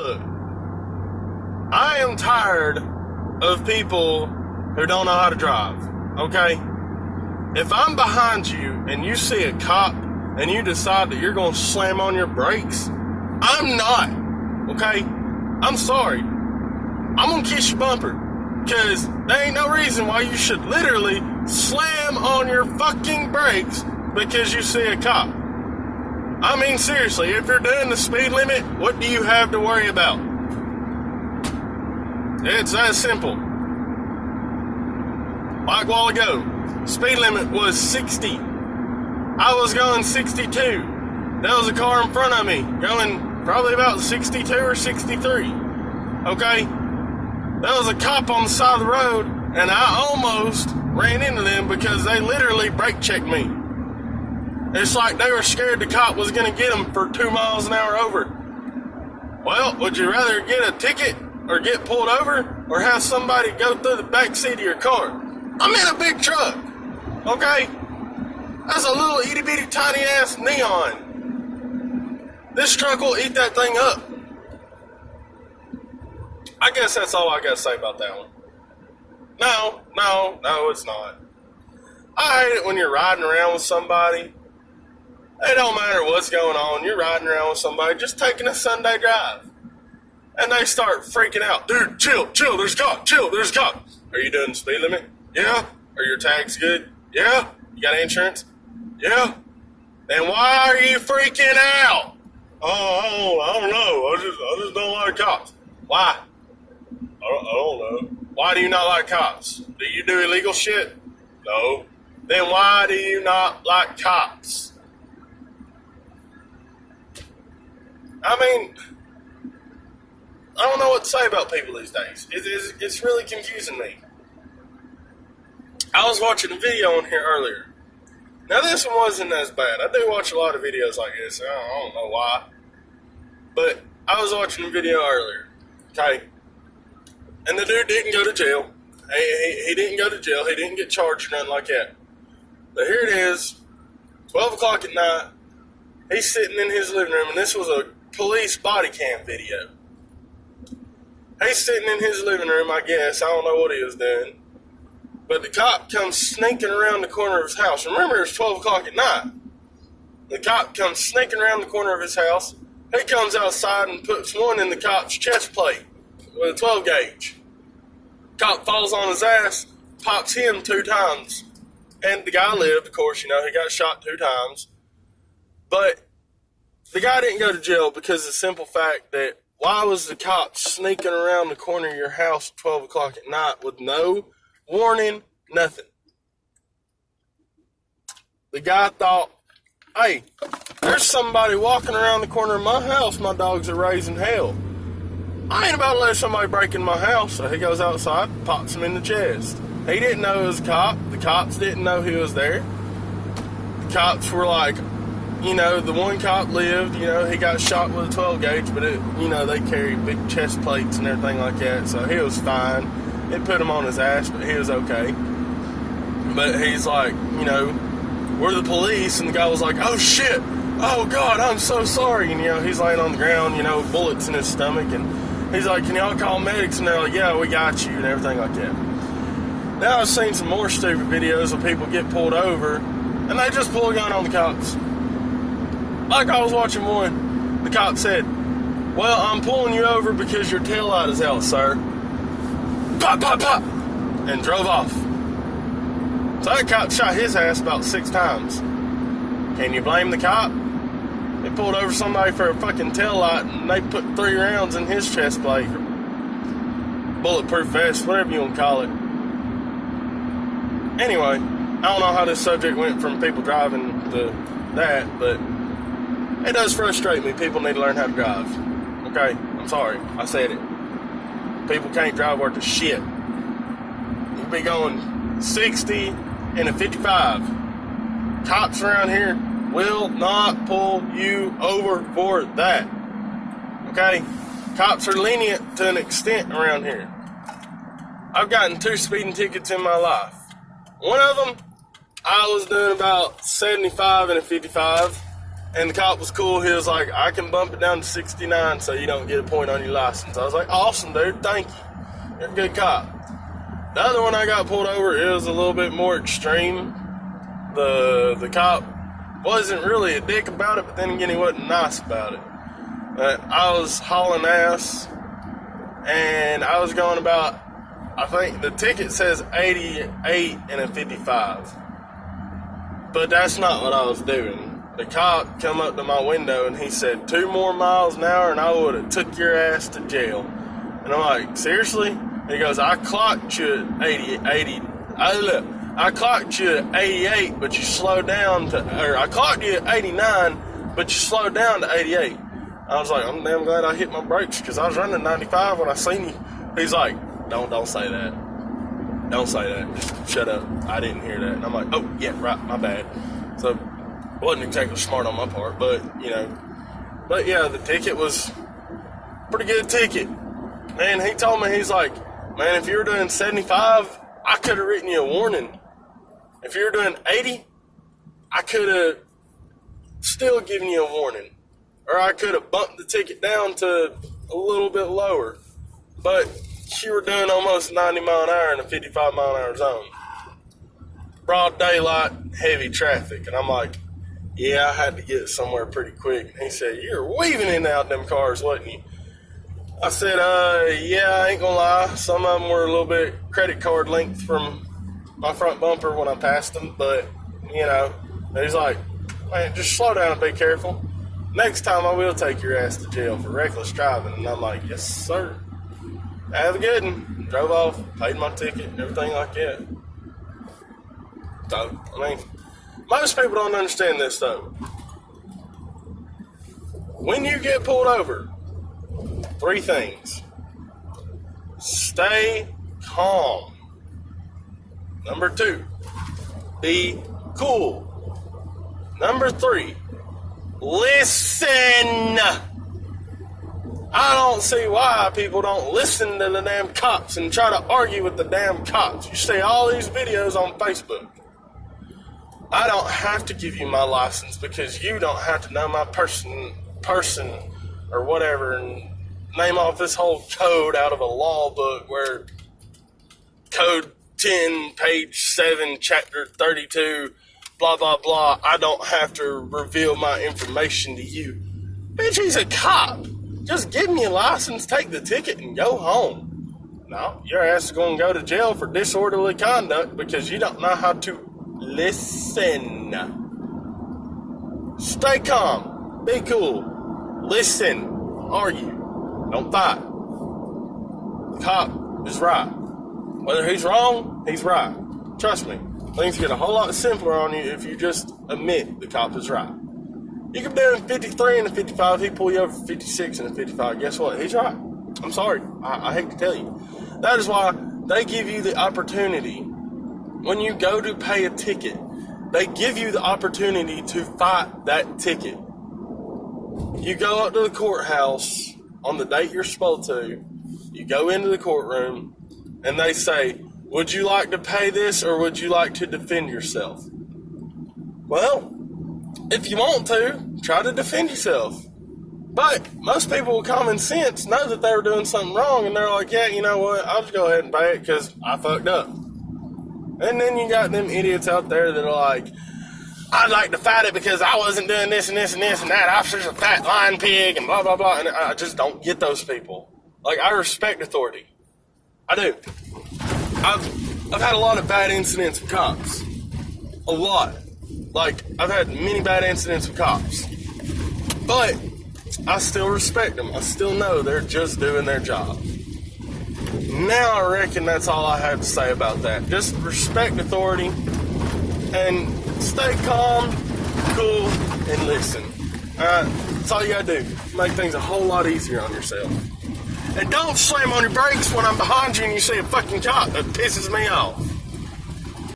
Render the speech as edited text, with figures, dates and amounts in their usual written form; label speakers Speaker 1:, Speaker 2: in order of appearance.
Speaker 1: Look, I am tired of people who don't know how to drive, okay? If I'm behind you and you see a cop and you decide that you're going to slam on your brakes, I'm not, okay? I'm sorry. I'm going to kiss your bumper, because there ain't no reason why you should literally slam on your fucking brakes because you see a cop. I mean, seriously, if you're doing the speed limit, what do you have to worry about? It's that simple. Like a while ago, speed limit was 60. I was going 62. There was a car in front of me going probably about 62 or 63. Okay? There was a cop on the side of the road, and I almost ran into them because they literally brake checked me. It's like they were scared the cop was going to get them for 2 miles an hour over. Well, would you rather get a ticket or get pulled over or have somebody go through the back seat of your car? I'm in a big truck, okay? That's a little itty-bitty tiny-ass Neon. This truck will eat that thing up. I guess that's all I got to say about that one. No, it's not. I hate it when you're riding around with somebody. It don't matter what's going on. You're riding around with somebody just taking a Sunday drive. And they start freaking out. Dude, chill, there's a cop, there's a cop. Are you doing the speed limit? Yeah. Are your tags good? Yeah. You got insurance? Yeah. Then why are you freaking out? Oh, I don't know. I just don't like cops. Why? I don't know. Why do you not like cops? Do you do illegal shit? No. Then why do you not like cops? I mean, I don't know what to say about people these days. It's really confusing me. I was watching a video on here earlier. Now, this one wasn't as bad. I do watch a lot of videos like this. I don't know why. But I was watching a video earlier. Okay? And the dude didn't go to jail. He didn't go to jail. He didn't get charged or nothing like that. But here it is, 12 o'clock at night. He's sitting in his living room, and this was a police body cam video. He's sitting in his living room, I guess. I don't know what he was doing. But the cop comes sneaking around the corner of his house. Remember, it's 12 o'clock at night. The cop comes sneaking around the corner of his house. He comes outside and puts one in the cop's chest plate with a 12 gauge. Cop falls on his ass, pops him 2 times. And the guy lived, of course, he got shot 2 times. But the guy didn't go to jail because of the simple fact that why was the cop sneaking around the corner of your house at 12 o'clock at night with no warning, nothing? The guy thought, hey, there's somebody walking around the corner of my house. My dogs are raising hell. I ain't about to let somebody break in my house. So he goes outside, pops him in the chest. He didn't know it was a cop. The cops didn't know he was there. The cops were like, the one cop lived, he got shot with a 12 gauge, but they carry big chest plates and everything like that, so he was fine. It put him on his ass, but he was okay. But he's like, we're the police, and the guy was like, oh shit, oh God, I'm so sorry, and he's laying on the ground, bullets in his stomach, and he's like, can y'all call medics? And they're like, yeah, we got you, and everything like that. Now I've seen some more stupid videos of people get pulled over, and they just pull a gun on the cops. Like I was watching one, the cop said, well, I'm pulling you over because your taillight is out, sir. Pop, pop, pop, and drove off. So that cop shot his ass about 6 times. Can you blame the cop? They pulled over somebody for a fucking taillight and they put 3 rounds in his chest plate. Bulletproof vest, whatever you want to call it. Anyway, I don't know how this subject went from people driving to that, but it does frustrate me. People need to learn how to drive. Okay? I'm sorry. I said it. People can't drive worth a shit. You'll be going 60 and a 55. Cops around here will not pull you over for that. Okay? Cops are lenient to an extent around here. I've gotten 2 speeding tickets in my life. One of them, I was doing about 75 and a 55. And the cop was cool. He was like, I can bump it down to 69 so you don't get a point on your license. I was like, awesome, dude. Thank you. You're a good cop. The other one I got pulled over, it was a little bit more extreme. The cop wasn't really a dick about it, but then again, he wasn't nice about it. I was hauling ass, and I was going about, I think the ticket says 88 and a 55. But that's not what I was doing. The cop come up to my window and he said, 2 more miles an hour and I would have took your ass to jail. And I'm like, seriously? He goes, I clocked you at 80. I clocked you at 88, but you slowed down to, or I clocked you at 89, but you slowed down to 88. I was like, I'm damn glad I hit my brakes because I was running 95 when I seen you. He's like, don't say that. Don't say that. Just shut up. I didn't hear that. And I'm like, oh, yeah, right, my bad. So, wasn't exactly smart on my part, but, you know. But, yeah, the ticket was a pretty good ticket. Man, he told me, he's like, man, if you were doing 75, I could have written you a warning. If you were doing 80, I could have still given you a warning. Or I could have bumped the ticket down to a little bit lower. But you were doing almost 90 mile an hour in a 55 mile an hour zone. Broad daylight, heavy traffic. And I'm like, yeah, I had to get somewhere pretty quick. And he said, you were weaving in and out them cars, wasn't you? I said, yeah, I ain't gonna lie. Some of them were a little bit credit card length from my front bumper when I passed them. But, you know, he's like, man, just slow down and be careful. Next time I will take your ass to jail for reckless driving. And I'm like, yes, sir. Have a good one. Drove off, paid my ticket, everything like that. So, I mean, most people don't understand this, though. When you get pulled over, 3 things. Stay calm. Number 2, be cool. Number 3, listen. I don't see why people don't listen to the damn cops and try to argue with the damn cops. You see all these videos on Facebook. I don't have to give you my license because you don't have to know my person or whatever and name off this whole code out of a law book where code 10, page 7, chapter 32, blah, blah, blah. I don't have to reveal my information to you. Bitch, he's a cop. Just give me a license, take the ticket, and go home. No, your ass is going to go to jail for disorderly conduct because you don't know how to listen. Stay calm. Be cool. Listen. Argue. Don't fight. The cop is right. Whether he's wrong, he's right. Trust me. Things get a whole lot simpler on you if you just admit the cop is right. You can be in 53 and a 55, he pull you over for 56 and a 55. Guess what? He's right. I'm sorry. I hate to tell you. That is why they give you the opportunity. When you go to pay a ticket, they give you the opportunity to fight that ticket. You go up to the courthouse on the date you're supposed to. You go into the courtroom, and they say, would you like to pay this or would you like to defend yourself? Well, if you want to, try to defend yourself. But most people with common sense know that they were doing something wrong, and they're like, yeah, you know what, I'll just go ahead and pay it because I fucked up. And then you got them idiots out there that are like, I'd like to fight it because I wasn't doing this and this and this and that. Officer's a fat lying pig and blah, blah, blah. And I just don't get those people. Like, I respect authority. I do. I've had a lot of bad incidents with cops. A lot. Like, I've had many bad incidents with cops. But I still respect them. I still know they're just doing their job. Now I reckon that's all I have to say about that. Just respect authority and stay calm, cool, and listen. That's all you gotta do. Make things a whole lot easier on yourself. And don't slam on your brakes when I'm behind you and you see a fucking cop. That pisses me off.